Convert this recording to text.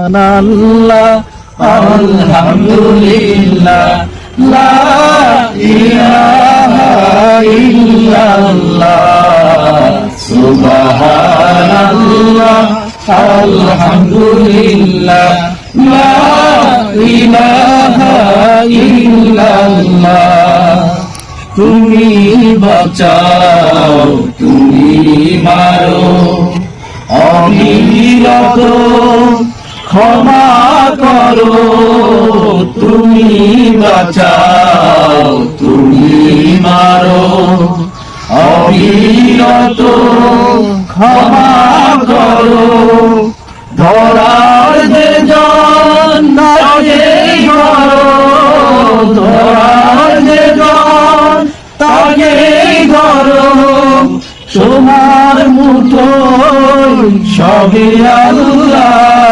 আল্লাহ আলহামদুলিল্লাহ লা ইলাহা ইল্লাল্লাহ সুবহানাল্লাহ আলহামদুলিল্লাহ লা ইলাহা ইল্লাল্লাহ। তুমি বাঁচাও তুমি মারো অবিরত ক্ষমা করো, তুমি বাঁচাও তুমি মারো অবিরত ক্ষমা করো। ধরার যে জন তাকে ধরো, ধরার যে জন তাকে ধরো, তোমার মুঠোয় সবে আল্লাহ।